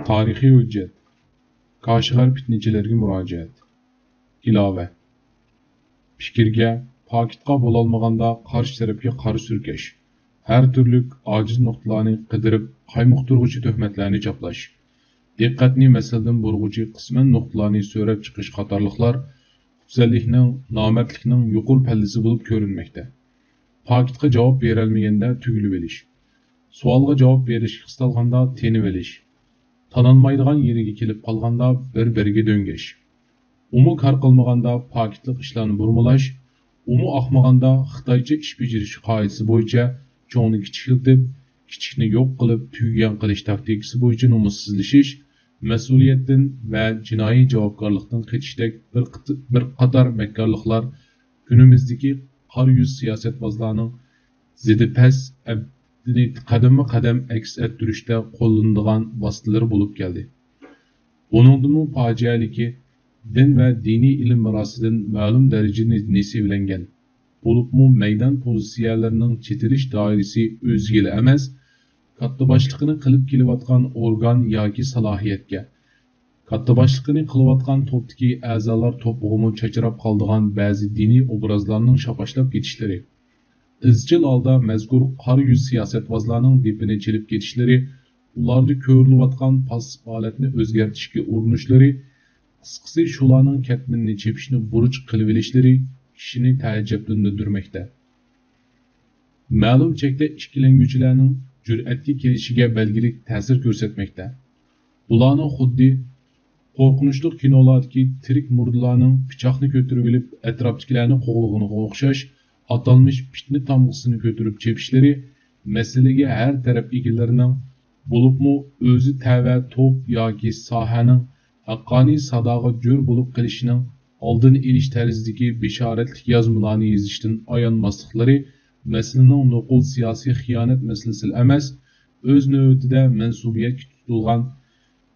Tarixiy hujjat. Qashqar fitnechilarga murojaat. Ilova. Fikrga, paketga bo'lolmaganda qarshi tarafga qara surkash. Har turli ojiz nuqtalarni qidirib, qaymoqtirg'uchi tuhmatlarni choplash. Diqqatni masaladan burg'uchi qisman nuqtalarni so'rab chiqish qatorliqlar go'zallikning, nomardlikning yuqori pallasi bo'lib ko'rinmoqda. Paketga javob berolmaganda tugilib olish. Savolga javob berishga qistalganda tenib olish. Tananmaydigan yeriga kelib qolganda bir-biriga döngeş. Umu kar qilmaganda paketlik ishlarni burmalash, umu oqmaganda Xitoycha ish bajarish qoidasi bo'yicha cho'ngni kichiklatib, kichikni yo'q qilib tugagan qilish taktikasi bo'yicha nomussizlashish, mas'uliyatdan va jinoiy javobgarlikdan qechishdek bir qator makkorliklar günimizdeki qar yuz siyosatbozlarning zidi pas qadam-qadam aks ettirishda qo'llanadigan vositalar bo'lib keldi. Buningdimi fojialigi din va diniy ilm mirosidan ma'lum darajada nesiblangan. Bo'libmi maydon pozitsiyalarining chetilish doirasi o'zgili emas, katta boshliqini qilib kelayotgan organ yoki salohiyatga, katta boshliqini qilayotgan to'pdagi a'zolar to'pig'imi chachrab qoldigan ba'zi diniy obrazlarning shapashlab ketishlari, izchil holda mazkur qor yuz siyosatbozlarning depini chelib ketishlari, ularda ko'rilayotgan passiv holatni o'zgartirishga urinishlari, qisqasi shularning katminni chepishni burch qilib olishlari kishini taajjublantirmoqda. Ma'lum chekda ikkilanguchilarning jur'atga kelishiga belgilik ta'sir ko'rsatmoqda. Ularning xuddi qo'rqinchli kinolardagi tirik murdalarning pichoqni ko'tarib olib atrofdagilarni qo'g'lig'iga o'xshash atalmış fitne tamg'isini ko'tarib chepishlari masalaga har taraf egilarining bo'libmi o'zi tava to'p yoki sohaning haqqoniy sadoga jo'r bo'lib qilishining oldini olish tarzidagi bishoratlik yozmalarni yozishdan ayonmasliklari masalaning nuqul siyosiy xiyonat masalasi emas, o'z navbatida mansubiyatga tutilgan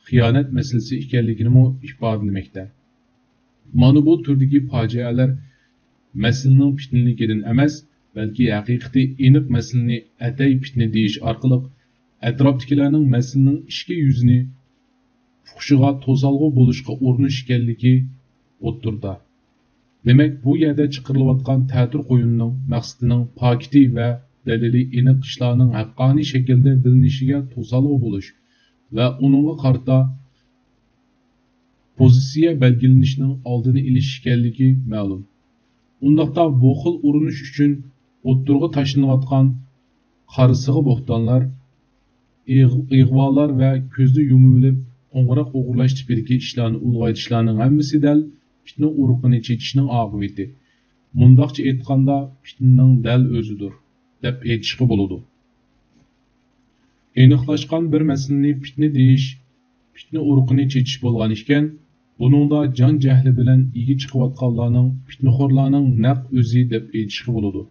xiyonat masalasi ekanligini ifodalamoqda. Mana bu turdagi fojialar masalaning fitnaligidan emas, balki haqiqati aniq masalani atay fitna deyish orqali atrofdagilarning masalaning ichki yuzini fuhshiga to'salg'u bo'lishga urinish ekanligi o'ttirdi. Demak, bu yerda chiqarilayotgan ta'tir qo'yinining maqsadining pokiti va dalili aniq ishlarning haqqoniy shaklda bilinishiga to'salg'u bo'lish va uningga qarata pozitsiya belgilanishining oldini olish ekanligi ma'lum. Undaqda bu xil urinish uchun o'ttirg'i tashlanayotgan qarisiga bo'xtonlar, ig'volar va ko'zni yumilib qo'ng'iroq o'g'irlash tipidagi ishlarni ulg'aytirishlarning hammasi dal fitna urug'ini chekishning oqibati. Mundaqcha aytganda, fitnaning dal o'zidir deb aytishga bo'ladi. Aniqlashgan bir masalani fitna deyish, fitna urug'ini chekish bo'lgan ekan, buningda jon jahli bilan igi chiqayotganlarning, fitnaxo'rlarning naq o'zi deb aytishga bo'ladi.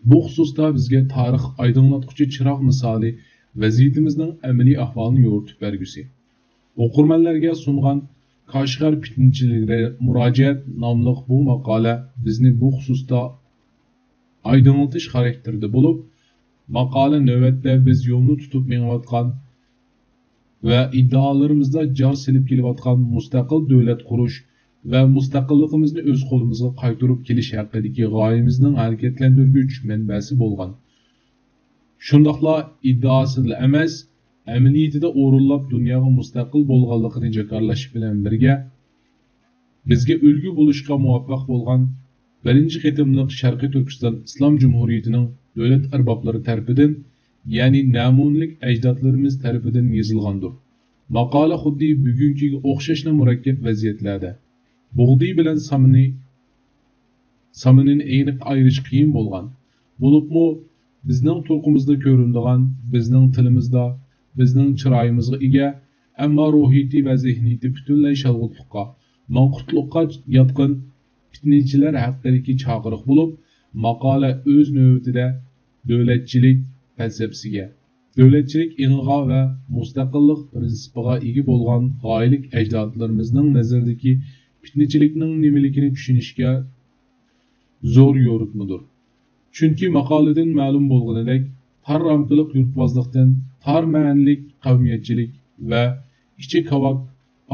Bu xususda bizga tarix aydınlatquchi chiroq misoli vaziyatimizning amaliy ahvolini yo'ritib bergusi. O'qirmanlarga sungan Qashqar fitnachilariga murojaat nomli bu maqola bizni bu xususda aydınlatish xarakterida bo'lib, maqola navbatda biz yo'lni tutib menayotgan va iddaolarimizda jar silib kelayotgan mustaqil davlat qurish va mustaqilligimizni o'z qo'limizga qaytarib kelish haqidagi g'oyamizning harakatlantirgich manbasi bo'lgan. Shundaqla iddaosida emas, amaliyotida o'rinlab dunyoga mustaqil bo'lganligini jakarlash bilan birga bizga ulgu bo'lishga muvaffaq bo'lgan birinchi qitimliq Sharqiy Turkiston Islom Jumhuriyatining davlat arboblari tarafidan, ya'ni namunlik ajdodlarimiz tarafidan yozilgandir. Maqola xuddi bugungiga o'xshashli murakkab vaziyatlarda bug'diy bilan saminini aniq ayirish qiyin bo'lgan. Bo'libmi bizning turqimizda ko'rinadigan, bizning tilimizda, bizning chiroyimizga ega, ammo ruhiyati va zehniyati butunlay shalg'utliqqa, manqurtliqqa yotgan fitnachilar haqidagi chaqiriq bo'lib, maqola o'z navbatida davlatchilik falsafasiga, davlatchilik inig'a va mustaqillik prinsipiga ega bo'lgan g'oyalik ajdodlarimizning nazaridagi fitnachilikning nimaligini tushunishga zo'r yo'ritmadir. Chunki maqoladan ma'lum bo'lganidek, tar ramqilik yurtbozlikdan tar ma'nilik qavmiyatchilik ve içi kavak,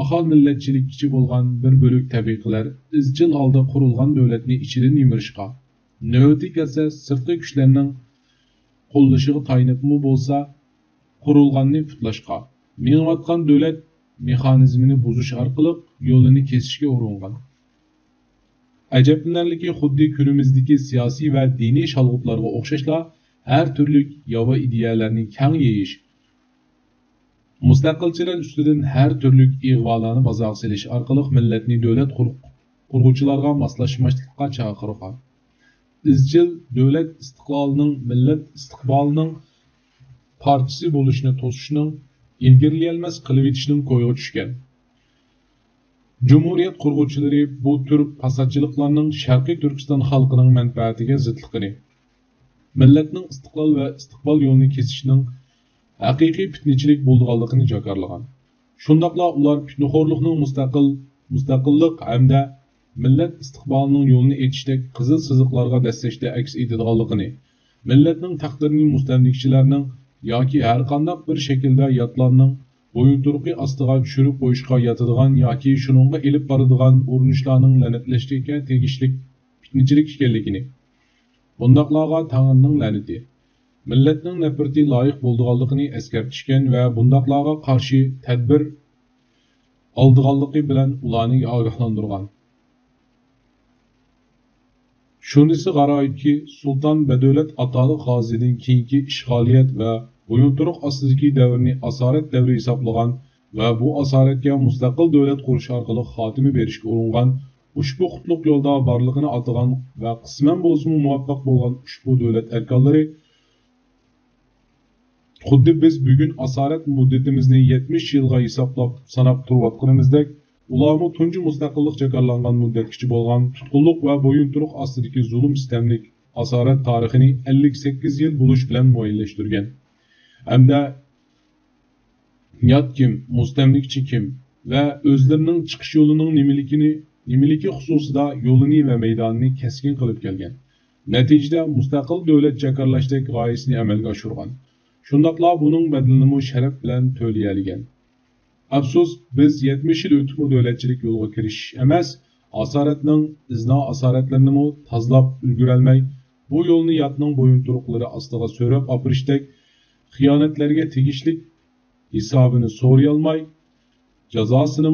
ahal milletçilik içi bolgan bir bölük tabiqiler izchil holda qurilgan davlatni ichidan yimirishqa, navbati kelsa sirtqi kuchlarning qo'llashiga tayanibmi bo'lsa, qurilganni putlashqa, mengayotgan davlat mexanizmini buzish orqali yo'lini kesishga uringan. Ajablanarliki xuddi kunimizdagi siyosiy va diniy shalg'utlarga o'xshashla har turli yova ideyalarni kang yeyish, mustaqilchilar ustidan har turli ig'volarni bazoq silish orqali millatni davlat qurg'uvchilarga moslashmaslikqa chaqirgan. İzchil davlat istiqlolining, millat istiqbolining partisi bo'lishini to'sishning, ilgirlayolmas qilib etishning ko'yiga tushgan. Cumhuriyet qurg'uvchilari bu tür fasodchiliklarning Sharqiy Turkiston xalqining manfaatiga zidligini, millatning istiqlol va istiqbol yo'lini kesishning haqiqiy fitnachilik bo'lganligini jakarlagan. Shundaqla ular fitnaxo'rlikning mustaqillik hamda millat istiqbolining yo'lini etishdek qizil siziqlarga dastlashda aks etadiganligini, millatning taqdirini mustamlikchilarning yoki har qanday bir shaklda yotlarning bo'yinturuqi ostiga tushirib qo'yishga yotadigan yoki shuningga ilib boradigan urinishlarning la'natlashga tegishli fitnachilik ekanligini, bundaqlarga Tangrining la'nati, millatning nafrati loyiq bo'lganligini eskartishgan va bundaqlarga qarshi tadbir oldiganligi bilan ularni ogohlantirgan. Shunisi g'aroyibki, Sultan Badavlat Atoliq G'ozidan keyingi ishg'oliyat va bo'yinturuq ostidagi davrni asorat davri hisoblagan va bu asoratga mustaqil davlat qurish orqali xotima berishga uringan, ushbu qutlug' yo'lda borlig'ini atagan va qisman bo'lsa muvaffaq bo'lgan ushbu davlat erkonlari xuddi biz bugun asorat muddatimizni 70 yilga hisoblab sanab turayotganimizdek, ularni tunji mustaqillik jakarlangan muddatgacha bo'lgan tutqunlik va bo'yinturuq ostidagi zulm sistemlik asorat tarixini 58 yil bo'lish bilan muayyanlashtirgan. Hamda yot kim, mustamlikchi kim va o'zlarining chiqish yo'lining nimaligi xususida yo'lini va maydonini keskin qilib kelgan. Natijada mustaqil davlat jakarlashdek g'oyasini amalga oshirgan. Shundaqla buning badalini sharaf bilan to'layolgan. Afsus, biz 70 yil o'tib davlatchilik yo'liga kirish emas, asoratning izna asoratlarini tozalab ulgurolmay, bu yo'lni yotning bo'yinturuqlari ostiga so'rab opirishdek xiyonatlarga tegishli hisobini so'ray olmay, jazosini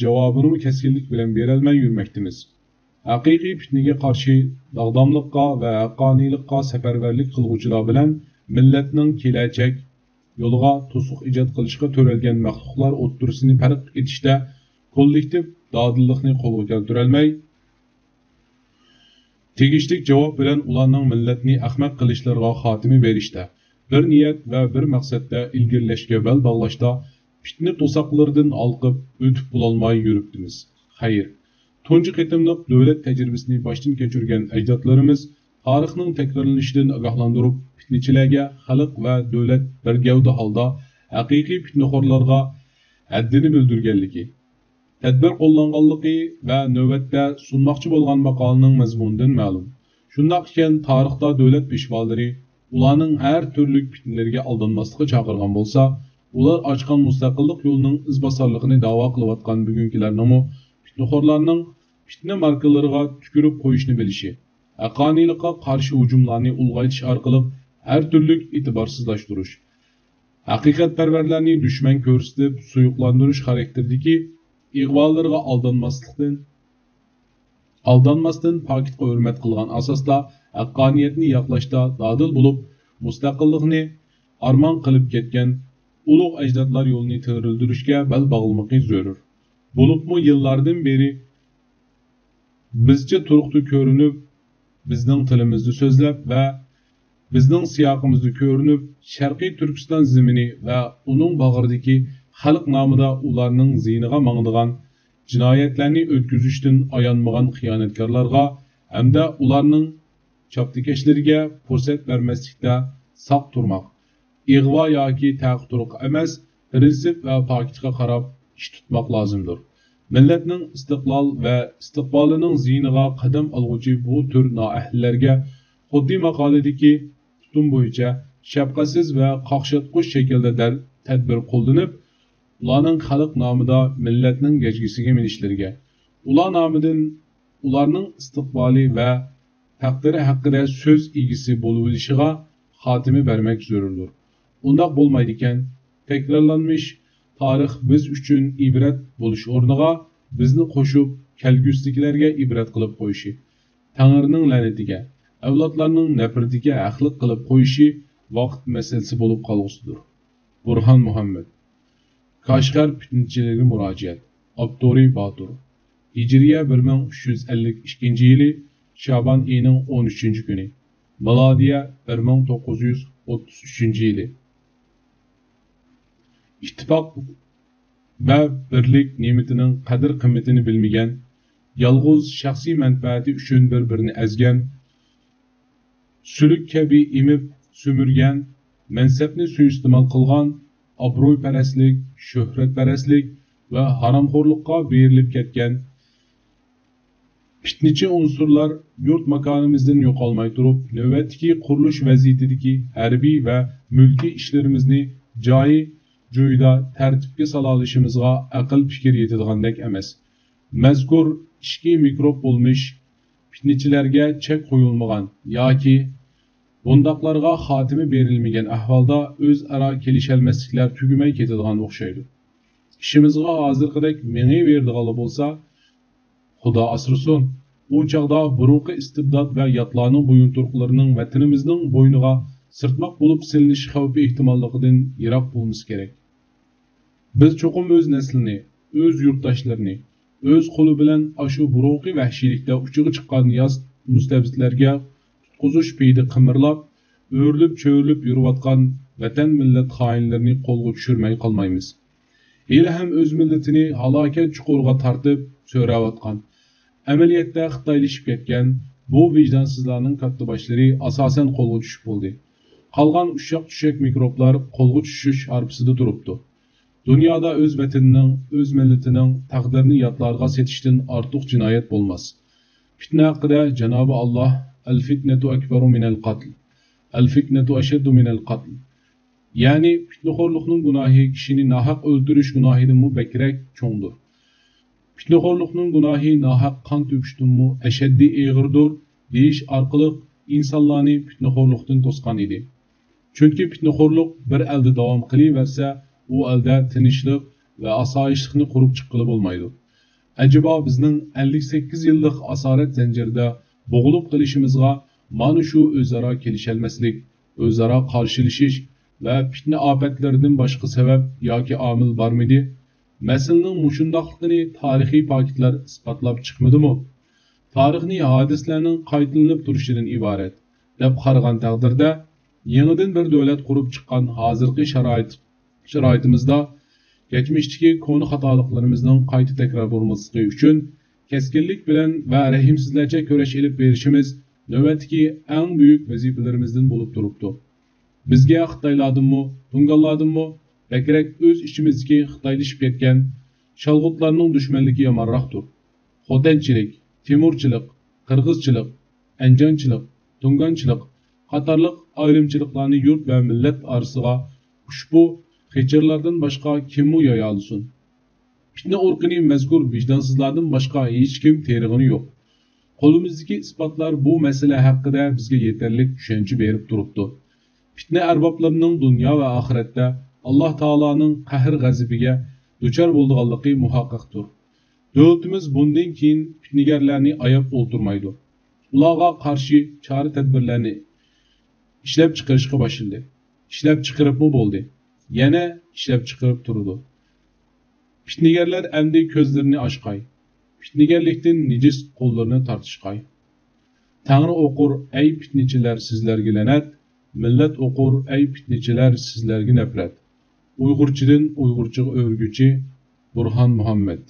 javobini keskinlik bilan berolmay yurmoqdamiz. Haqiqiy fitnaga qarshi dag'damlikqa va haqqoniylikqa safarbarlik qilguvchilar bilan millatning kelajak yo'liga to'siq ijod qilishga to'ralgan maxluqlar o'ttirisini farq etishda kollektiv dadillikni qo'lga keltirolmay, tegishli javob bilan ularning millatni ahmaq qilishlariga xotima berishda, bir niyat va bir maqsadda ilgirlashga bel bog'lashda fitna to'saqlaridan olqib o'tib bo'lolmay yuribdimiz. Xayr, tunji qitimliq davlat tajribasini boshdan kechirgan ajdodlarimiz tarixning takrorlanishidan ogohlantirib, fitnachilarga xalq va davlat bir gavda holda haqiqiy fitnaxo'rlarga haddini bildirganligi, tadbir qo'llanganligi va navbatda sunmoqchi bo'lgan maqolaning mazmunidan ma'lum. Shundoq ekan, tarixda davlat peshvolari ularning har turli fitnalarga aldanmaslikka chaqirgan bo'lsa, ular ochgan mustaqillik yo'lining izbosarligini da'vo qilayotgan bugungilarning fitnaxo'rlarning fitna markalariga tukirib qo'yishni bilishi, haqqoniylikqa qarshi hujumlarni ulg'aytish orqali har turli e'tiborsizlashtirish, haqiqatparvarlarni dushman ko'rsatib suyuqlantirish xarakteridagi ig'volarga aldanmasdan pokitga hurmat qilgan asosda haqqoniyatni yoqlashda dadil bo'lib, mustaqillikni armon qilib ketgan ulug' ajdodlar yo'lini tirildirishga bel bog'lamoqi zarur. Bo'libmi yillardan beri bizcha turuqda ko'rinib, bizning tilimizda so'zlab va bizning siyoqimizda ko'rinib, Sharqiy Turkiston zemini va uning bag'ridagi xalq nomida ularning ziyniga mangdigan jinoyatlarni o'tkazishdan ayonmagan xiyonatkorlarga hamda ularning chaptikashlariga fursat bermaslikda saq turmoq, ig'vo yoki taqturuq emas, prinsip va pokitga qarab ish tutmoq lozimdir. Millatning istiqlol va istiqbolining ziyniga qadam olg'uchi bu tür noahillarga xuddi maqoladagi tutum bo'yicha shafqatsiz va qaqshatqush shaklda tadbir qo'llanib, ularning xalq nomida millatning gajgisiga minishlarga, ular nomidan ularning istiqboli va taqdiri haqida so'z egisi bo'lishiga xotimi bermak zarurdir. Undaq bo'lmaydi ekan, takrorlanmış tarix biz uchun ibrat bo'lish o'rniga bizni qo'shib kelgusidagilarga ibrat qilib qo'yishi, Tangrining la'natiga, avlodlarning nafratiga haqliq qilib qo'yishi vaqt masalasi bo'lib qolgusidir. Burhan Muhammad. Qashqar fitnachilarga murojaat. Abduri Batur. Hijriya 1352 yili Şaban ayının 13. günü. Miladiya 1933 yili. İttifaq ve birlik nimetinin qadr qimmatini bilmagan, yalğız şahsi menfaati üçün bir-birini ezgen, sülük kabi imib sömürgen, mansabni suiiste'mol qilgan, obro'yparastlik, shuhratparastlik ve haromxo'rlikqa berilib ketgan fitnachi unsurlar yurt makonimizdan yo'qolmay turib, navbatdagi qurilish vaziyatidagi harbiy va mulkiy ishlarimizni joyida tartibga sola olishimizga aql fikr yetadigandak emas. Mazkur ishki mikrob bo'lmish fitnachilarga chek qo'yilmagan yoki bundaqlarga xotimi berilmagan ahvolda o'zaro kelisholmasliklar tugmay ketadigan o'xshaydi. İşimizga hozirgidek mengayverdigan bo'lsa, Xudo asrasin, u chaqda burunqi istibdod va yotlarning bo'yinturuqlarining vatanimizning bo'yniga sirtmoq bo'lib silinish xavfi ehtimolligidan yiroq bo'lmamiz kerak. Biz cho'qim o'z naslini, o'z yurtdoshlarini, o'z qo'li bilan ashu burunqi vahshiylikda uchiga chiqqan yoz mustabidlarga tutquzish peydi qimirlab, o'rilib-cho'rilib yurayotgan vatan millat xoinlarini qo'lga tushirmay qolmaymiz. Hali ham o'z millatini halokat chuquriga tortib so'rayotgan, amaliyotda xitoylashib ketgan bu vijdonsizlarning katta boshlari asosan qo'lga tushib bo'ldi. Qolgan ushaq-tushak mikroblar qo'lga tushish arpasida turibdi. Dunyoda o'z vatanining, o'z millatining taqdirini yotlarga setishdan ortiq jinoyat bo'lmas. Fitna haqida Janobi Alloh al-fitnatu akbaru minal qatl. Al-fitnatu ashaddu minal qatl. Yani fitnaxo'rlikning gunohi kishini nahaq o'ldirish gunohidan bakrak cho'ngdir. Fitnaxo'rlikning gunohi nahaq qon to'kishdanmi ashaddiy og'irdir deyish orqali insonlarni fitnaxo'rlikdan to'sgan edi. Chunki fitnaxo'rlik bir elda davom qilaversa, u elda tinchlik va osoyishlikni qurib chiqqili bo'lmaydi. Acaba bizning 58 yillik asorat zanjirida bo'g'ilib qilishimizga mana shu o'zaro kelisholmaslik, o'zaro qarshilashish ve fitne afetlerinden başka sebep yoki omil barmidi? Meselenin mushundaqligini tarixiy paketler ispatlab chiqmadi mu? Tarixni hadislarning qaytalanib turishidan iborat deb qaragan taqdirda, yangidan bir davlat qurib chiqqan hozirgi sharoitimizda geçmişdeki konu xatoliklarımızdan qayta tekrar bo'lmasligi uchun keskinlik bilan va rahimsizlarcha kurash elib berishimiz navbatdagi eng buyuk vazifalarimizdan bo'lib turibdi. Bizga Xitoylardanmi, Tungallardanmi, bakrak o'z ichimizdagi Xitoylashib ketgan shalg'utlarning dushmanligi yomonroqdir. Xo'tanchilik, Timurchilik, Qirg'izchilik, Anjonchilik, Tunganchilik qatorliq ayrimchiliklarni yurt va millat orasiga ushbu hechirlardan boshqa kimmi yoya olsin? Fitna urqini mazkur vijdonsizlardan boshqa hech kim terig'ini yo'q. Qo'limizdagi isbotlar bu masala haqida bizga yetarli tushuncha berib turibdi. Fitne erbablarının dünya ve ahirette Allah Taala'nın qahr g'azabiga duchor bo'lganligi muhaqqaqdir. Devletimiz bundan keyin fitnegarlarni ayab o'ltirmaydi. Ularga qarshi chora tadbirlarni ishlab chiqarishga boshladi. Ishlab chiqaribmi bo'ldi. Yana ishlab chiqarib turdi. Fitnegarlar endi ko'zlarini ochqay. Fitnegarlikdan nejis qo'llarini tortishqay. Tangri o'qur, ey fitnechilar sizlarga la'nat. Millet okur ey fitnechilar sizlarga nafrat. Uyg'urchidan Uyg'urchaga o'rguvchi Burhan Muhammad.